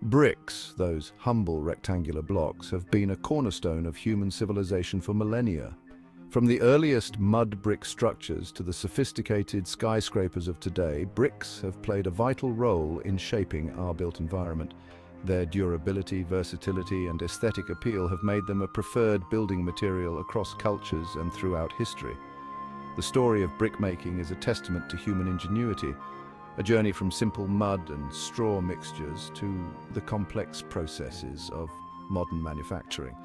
Bricks, those humble rectangular blocks, have been a cornerstone of human civilization for millennia. From the earliest mud brick structures to the sophisticated skyscrapers of today, bricks have played a vital role in shaping our built environment. Their durability, versatility, and aesthetic appeal have made them a preferred building material across cultures and throughout history. The story of brickmaking is a testament to human ingenuity, a journey from simple mud and straw mixtures to the complex processes of modern manufacturing.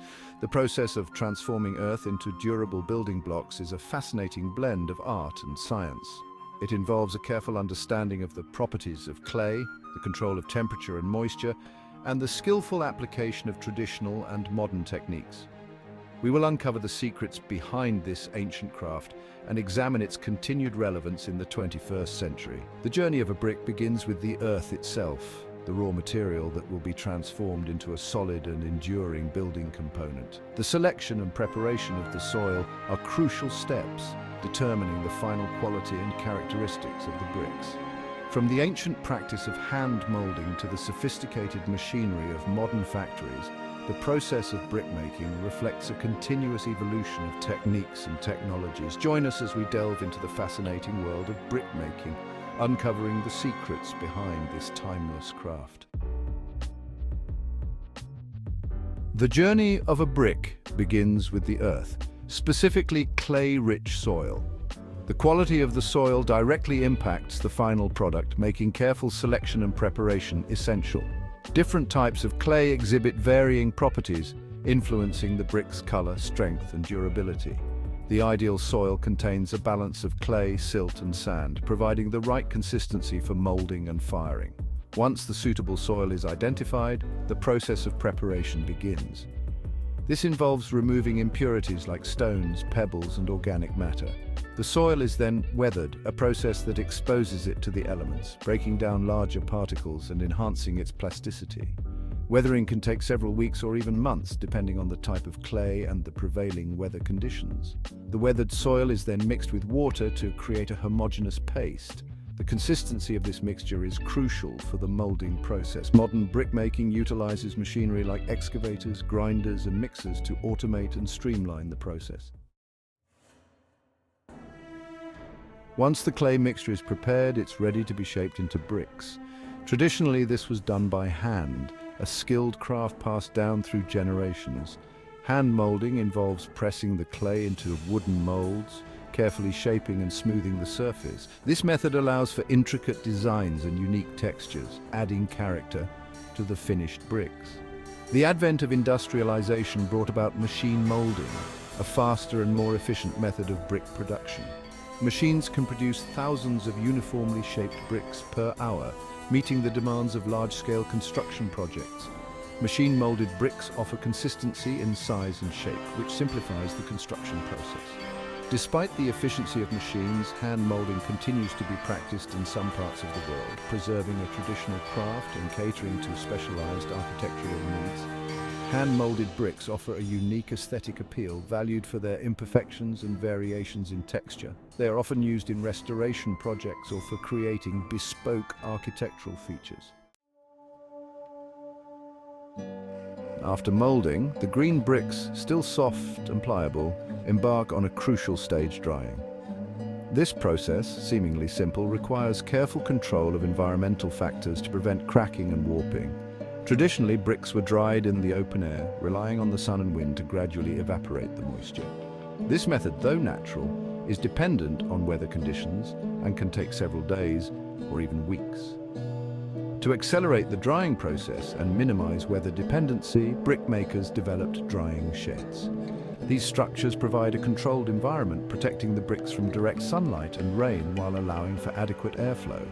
The process of transforming earth into durable building blocks is a fascinating blend of art and science. It involves a careful understanding of the properties of clay, the control of temperature and moisture, and the skillful application of traditional and modern techniques. We will uncover the secrets behind this ancient craft and examine its continued relevance in the 21st century. The journey of a brick begins with the earth itself, the raw material that will be transformed into a solid and enduring building component. The selection and preparation of the soil are crucial steps, determining the final quality and characteristics of the bricks. From the ancient practice of hand moulding to the sophisticated machinery of modern factories, the process of brickmaking reflects a continuous evolution of techniques and technologies. Join us as we delve into the fascinating world of brickmaking, uncovering the secrets behind this timeless craft. The journey of a brick begins with the earth, specifically clay-rich soil. The quality of the soil directly impacts the final product, making careful selection and preparation essential. Different types of clay exhibit varying properties, influencing the brick's color, strength, and durability. The ideal soil contains a balance of clay, silt, and sand, providing the right consistency for molding and firing. Once the suitable soil is identified, the process of preparation begins. This involves removing impurities like stones, pebbles, and organic matter. The soil is then weathered, a process that exposes it to the elements, breaking down larger particles and enhancing its plasticity. Weathering can take several weeks or even months, depending on the type of clay and the prevailing weather conditions. The weathered soil is then mixed with water to create a homogeneous paste. The consistency of this mixture is crucial for the molding process. Modern brickmaking utilizes machinery like excavators, grinders, and mixers to automate and streamline the process. Once the clay mixture is prepared, it's ready to be shaped into bricks. Traditionally, this was done by hand, a skilled craft passed down through generations. Hand molding involves pressing the clay into wooden molds, carefully shaping and smoothing the surface. This method allows for intricate designs and unique textures, adding character to the finished bricks. The advent of industrialization brought about machine molding, a faster and more efficient method of brick production. Machines can produce thousands of uniformly shaped bricks per hour, meeting the demands of large-scale construction projects. Machine-molded bricks offer consistency in size and shape, which simplifies the construction process. Despite the efficiency of machines, hand molding continues to be practiced in some parts of the world, preserving a traditional craft and catering to specialized architectural needs. Hand-molded bricks offer a unique aesthetic appeal, valued for their imperfections and variations in texture. They are often used in restoration projects or for creating bespoke architectural features. After molding, the green bricks, still soft and pliable, embark on a crucial stage: drying. This process, seemingly simple, requires careful control of environmental factors to prevent cracking and warping. Traditionally, bricks were dried in the open air, relying on the sun and wind to gradually evaporate the moisture. This method, though natural, is dependent on weather conditions and can take several days or even weeks. To accelerate the drying process and minimize weather dependency, brickmakers developed drying sheds. These structures provide a controlled environment, protecting the bricks from direct sunlight and rain while allowing for adequate airflow.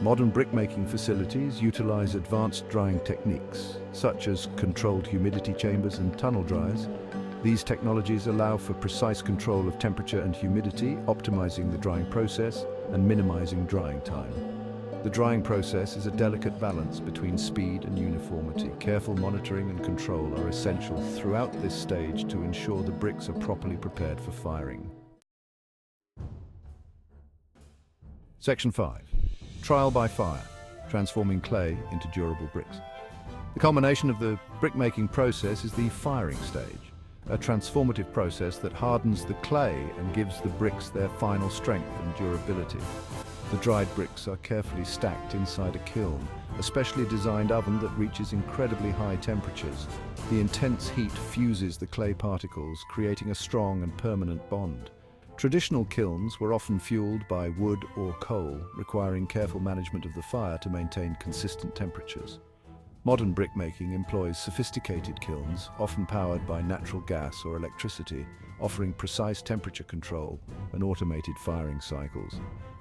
Modern brickmaking facilities utilize advanced drying techniques, such as controlled humidity chambers and tunnel dryers. These technologies allow for precise control of temperature and humidity, optimizing the drying process and minimizing drying time. The drying process is a delicate balance between speed and uniformity. Careful monitoring and control are essential throughout this stage to ensure the bricks are properly prepared for firing. Section 5. Trial by fire, transforming clay into durable bricks. The culmination of the brick-making process is the firing stage, a transformative process that hardens the clay and gives the bricks their final strength and durability. The dried bricks are carefully stacked inside a kiln, a specially designed oven that reaches incredibly high temperatures. The intense heat fuses the clay particles, creating a strong and permanent bond. Traditional kilns were often fueled by wood or coal, requiring careful management of the fire to maintain consistent temperatures. Modern brickmaking employs sophisticated kilns, often powered by natural gas or electricity, offering precise temperature control and automated firing cycles.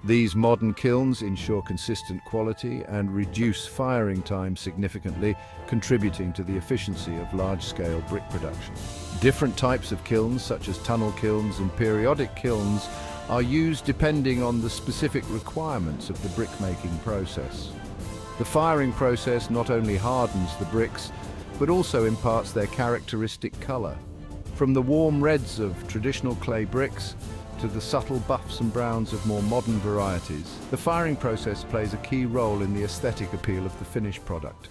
These modern kilns ensure consistent quality and reduce firing time significantly, contributing to the efficiency of large-scale brick production. Different types of kilns, such as tunnel kilns and periodic kilns, are used depending on the specific requirements of the brickmaking process. The firing process not only hardens the bricks, but also imparts their characteristic color. From the warm reds of traditional clay bricks to the subtle buffs and browns of more modern varieties, the firing process plays a key role in the aesthetic appeal of the finished product.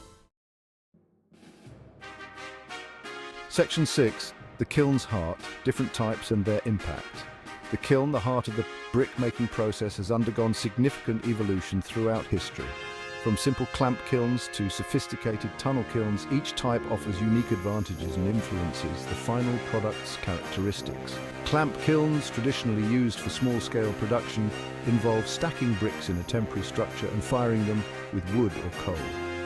Section 6. The kiln's heart, different types and their impact. The kiln, the heart of the brick-making process, has undergone significant evolution throughout history. From simple clamp kilns to sophisticated tunnel kilns, each type offers unique advantages and influences the final product's characteristics. Clamp kilns, traditionally used for small-scale production, involve stacking bricks in a temporary structure and firing them with wood or coal.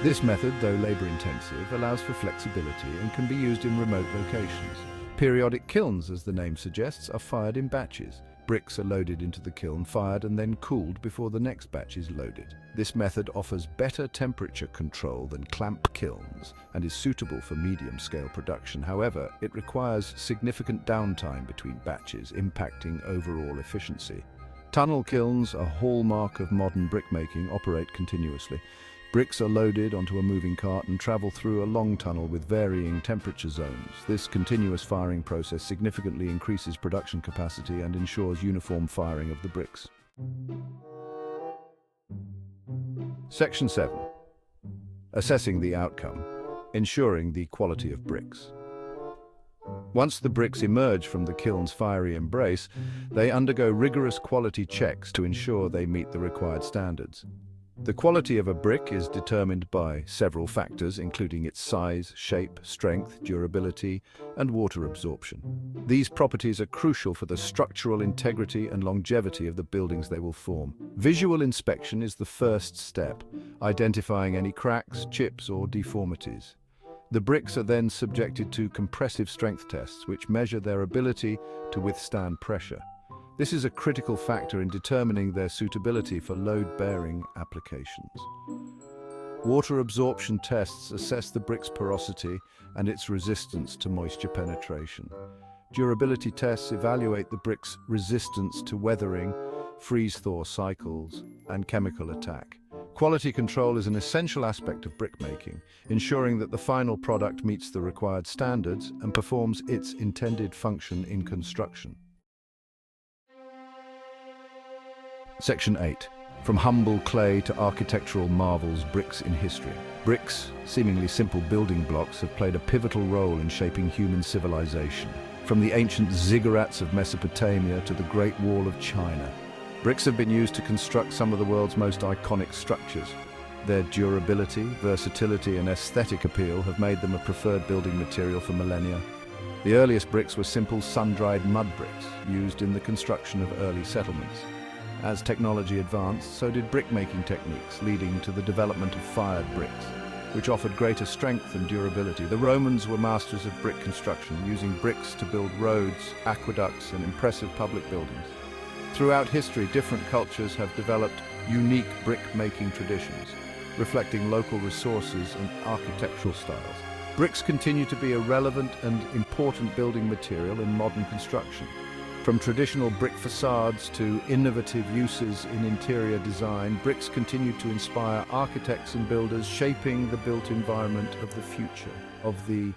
This method, though labor-intensive, allows for flexibility and can be used in remote locations. Periodic kilns, as the name suggests, are fired in batches. Bricks are loaded into the kiln, fired and then cooled before the next batch is loaded. This method offers better temperature control than clamp kilns and is suitable for medium-scale production. However, it requires significant downtime between batches, impacting overall efficiency. Tunnel kilns, a hallmark of modern brickmaking, operate continuously. Bricks are loaded onto a moving cart and travel through a long tunnel with varying temperature zones. This continuous firing process significantly increases production capacity and ensures uniform firing of the bricks. Section 7. Assessing the outcome, ensuring the quality of bricks. Once the bricks emerge from the kiln's fiery embrace, they undergo rigorous quality checks to ensure they meet the required standards. The quality of a brick is determined by several factors, including its size, shape, strength, durability, and water absorption. These properties are crucial for the structural integrity and longevity of the buildings they will form. Visual inspection is the first step, identifying any cracks, chips, or deformities. The bricks are then subjected to compressive strength tests, which measure their ability to withstand pressure. This is a critical factor in determining their suitability for load-bearing applications. Water absorption tests assess the brick's porosity and its resistance to moisture penetration. Durability tests evaluate the brick's resistance to weathering, freeze-thaw cycles, and chemical attack. Quality control is an essential aspect of brickmaking, ensuring that the final product meets the required standards and performs its intended function in construction. Section 8. From humble clay to architectural marvels, bricks in history. Bricks, seemingly simple building blocks, have played a pivotal role in shaping human civilization. From the ancient ziggurats of Mesopotamia to the Great Wall of China, bricks have been used to construct some of the world's most iconic structures. Their durability, versatility, and aesthetic appeal have made them a preferred building material for millennia. The earliest bricks were simple sun-dried mud bricks, used in the construction of early settlements. As technology advanced, so did brickmaking techniques, leading to the development of fired bricks, which offered greater strength and durability. The Romans were masters of brick construction, using bricks to build roads, aqueducts, and impressive public buildings. Throughout history, different cultures have developed unique brick-making traditions, reflecting local resources and architectural styles. Bricks continue to be a relevant and important building material in modern construction. From traditional brick facades to innovative uses in interior design, bricks continue to inspire architects and builders, shaping the built environment of the future of the...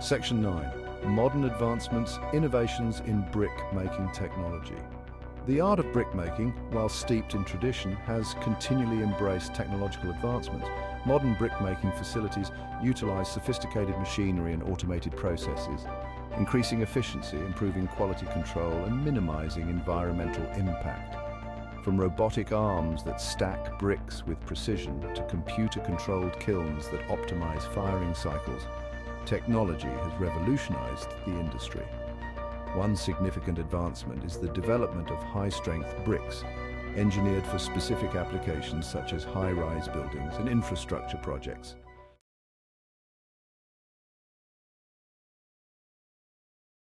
Section 9. Modern advancements, innovations in brick-making technology. The art of brickmaking, while steeped in tradition, has continually embraced technological advancements. Modern brickmaking facilities utilize sophisticated machinery and automated processes, increasing efficiency, improving quality control, and minimizing environmental impact. From robotic arms that stack bricks with precision to computer-controlled kilns that optimize firing cycles, technology has revolutionized the industry. One significant advancement is the development of high-strength bricks, engineered for specific applications such as high-rise buildings and infrastructure projects.